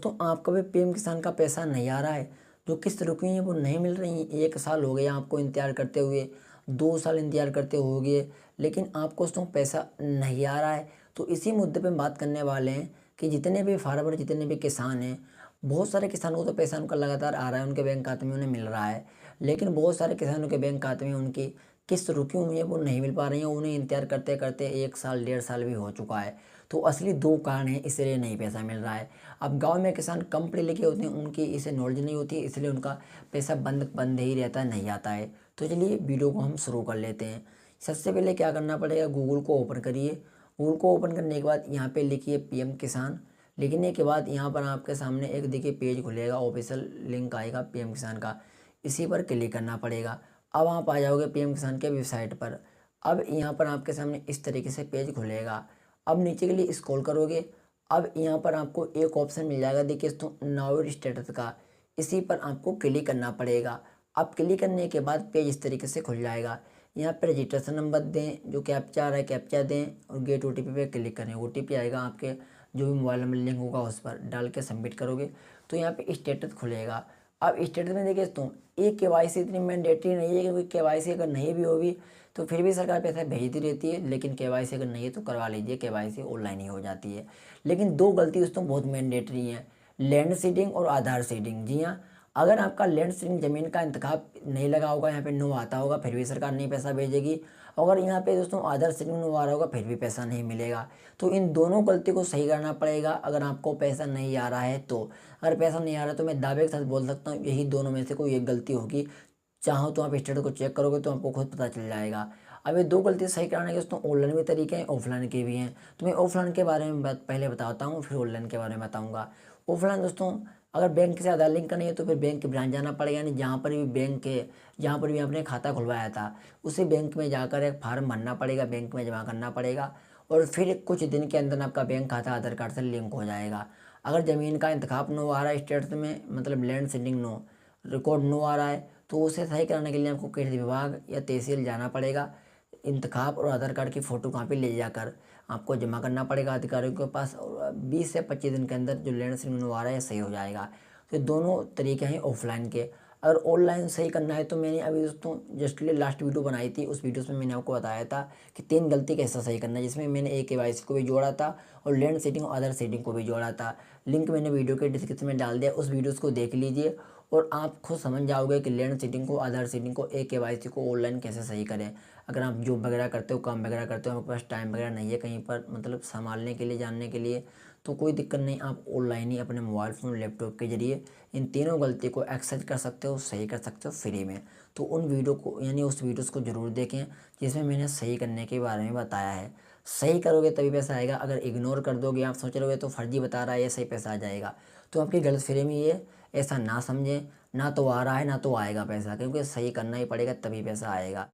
दोस्तों आपका भी पीएम किसान का पैसा नहीं आ रहा है, जो किस्त रुकी है वो नहीं मिल रही। 1 साल हो गया आपको इंतजार करते हुए, 2 साल इंतजार करते हो गए, लेकिन आपको दोस्तों पैसा नहीं आ रहा है। तो इसी मुद्दे पे हम बात करने वाले हैं कि जितने भी फार्मर, जितने भी किसान हैं, बहुत सारे किसानों को तो पैसा उनका लगातार आ रहा है, उनके बैंक खाते में उन्हें मिल रहा है, लेकिन बहुत सारे किसानों के बैंक खाते में उनकी किस्त रुकी हुई है, वो नहीं मिल पा रही है। उन्हें इंतजार करते करते 1 साल 1.5 साल भी हो चुका है। तो असली दो कारण हैं इसलिए नहीं पैसा मिल रहा है। अब गांव में किसान कम पढ़े लिखे होते हैं, उनकी इसे नॉलेज नहीं होती, इसलिए उनका पैसा बंद बंद ही रहता है, नहीं आता है। तो चलिए वीडियो को हम शुरू कर लेते हैं। सबसे पहले क्या करना पड़ेगा, गूगल को ओपन करिए। गूगल को ओपन करने के बाद यहाँ पे लिखिए पीएम किसान। लिखने के बाद यहाँ पर आपके सामने एक देखिए पेज खुलेगा, ऑफिशियल लिंक आएगा पीएम किसान का, इसी पर क्लिक करना पड़ेगा। अब आप आ जाओगे पीएम किसान के वेबसाइट पर। अब यहाँ पर आपके सामने इस तरीके से पेज खुलेगा। अब नीचे के लिए स्क्रॉल करोगे। अब यहाँ पर आपको एक ऑप्शन मिल जाएगा, देखिए दोस्तों नाउ स्टेटस का, इसी पर आपको क्लिक करना पड़ेगा। अब क्लिक करने के बाद पेज इस तरीके से खुल जाएगा। यहाँ पर रजिस्ट्रेशन नंबर दें, जो कैप्चा आ रहा है कैप्चा दें, और गेट ओटीपी पे क्लिक करें। ओटीपी आएगा आपके जो भी मोबाइल नंबर लिंक होगा उस पर डाल के सबमिट करोगे तो यहाँ पे स्टेटस खुलेगा। अब स्टेटस में देखिए दोस्तों एक केवाईसी इतनी मैंडेटरी नहीं है, क्योंकि केवाईसी अगर नहीं भी होगी तो फिर भी सरकार पैसा भेजती रहती है, लेकिन केवाईसी अगर नहीं है तो करवा लीजिए, केवाईसी ऑनलाइन ही हो जाती है। लेकिन दो गलती दोस्तों बहुत मैंडेटरी हैं, लैंड सीडिंग और आधार सीडिंग। जी हाँ, अगर आपका लैंड सीडिंग ज़मीन का इंतखाब नहीं लगा होगा, यहाँ पे नो आता होगा, फिर भी सरकार नहीं पैसा भेजेगी। अगर यहाँ पे दोस्तों आधार सीडिंग नो आ रहा होगा फिर भी पैसा नहीं मिलेगा। तो इन दोनों गलती को सही करना पड़ेगा अगर आपको पैसा नहीं आ रहा है तो। अगर पैसा नहीं आ रहा तो मैं दावे के साथ बोल सकता हूँ यही दोनों में से कोई एक गलती होगी। चाहो तो आप स्टेटस को चेक करोगे तो आपको खुद पता चल जाएगा। अब ये दो गलती सही कराने के दोस्तों ऑनलाइन भी तरीके हैं, ऑफलाइन के भी हैं। तो मैं ऑफलाइन के बारे में पहले बताता हूँ, फिर ऑनलाइन के बारे में बताऊँगा। ऑफलाइन दोस्तों अगर बैंक से आधार लिंक करनी है तो फिर बैंक के ब्रांच जाना पड़ेगा, यानी जहाँ पर भी बैंक है, जहाँ पर भी आपने खाता खुलवाया था उसी बैंक में जाकर एक फार्म भरना पड़ेगा, बैंक में जमा करना पड़ेगा, और फिर कुछ दिन के अंदर आपका बैंक खाता आधार कार्ड से लिंक हो जाएगा। अगर ज़मीन का इंतखाब नो आ रहा है स्टेटस में, मतलब land seeding no, record no आ रहा है, तो उसे सही कराने के लिए आपको कृषि विभाग या तहसील जाना पड़ेगा। इंतखाब और आधार कार्ड की फ़ोटो कॉपी ले जाकर आपको जमा करना पड़ेगा अधिकारियों के पास, और 20 से 25 दिन के अंदर जो लैंड सीडिंग नो आ रहा है सही हो जाएगा। तो दोनों तरीके हैं ऑफलाइन के। अगर ऑनलाइन सही करना है तो मैंने अभी दोस्तों जस्ट लास्ट वीडियो बनाई थी, उस वीडियो में मैंने आपको बताया था कि 3 गलती कैसे सही करना है, जिसमें मैंने केवाईसी को भी जोड़ा था और लैंड सीडिंग और अदर सीडिंग को भी जोड़ा था। लिंक मैंने वीडियो के डिस्क्रिप्शन में डाल दिया, उस वीडियोज़ को देख लीजिए और आप खुद समझ जाओगे कि लैंड सीडिंग को, आधार सीडिंग को, केवाईसी को ऑनलाइन कैसे सही करें। अगर आप जॉब वगैरह करते हो, काम वगैरह करते हो, आपके पास टाइम वगैरह नहीं है कहीं पर मतलब संभालने के लिए, जानने के लिए, तो कोई दिक्कत नहीं, आप ऑनलाइन ही अपने मोबाइल फ़ोन लैपटॉप के जरिए इन तीनों गलती को एक्सेस कर सकते हो, सही कर सकते हो फ्री में। तो उन वीडियो को यानी उस वीडियोस को ज़रूर देखें जिसमें मैंने सही करने के बारे में बताया है। सही करोगे तभी पैसा आएगा, अगर इग्नोर कर दोगे, आप सोच रहोगे तो फर्जी बता रहा है ये सही पैसा आ जाएगा, तो आपकी गलतफहमी ये, ऐसा ना समझें। ना तो आ रहा है ना तो आएगा पैसा, क्योंकि सही करना ही पड़ेगा तभी पैसा आएगा।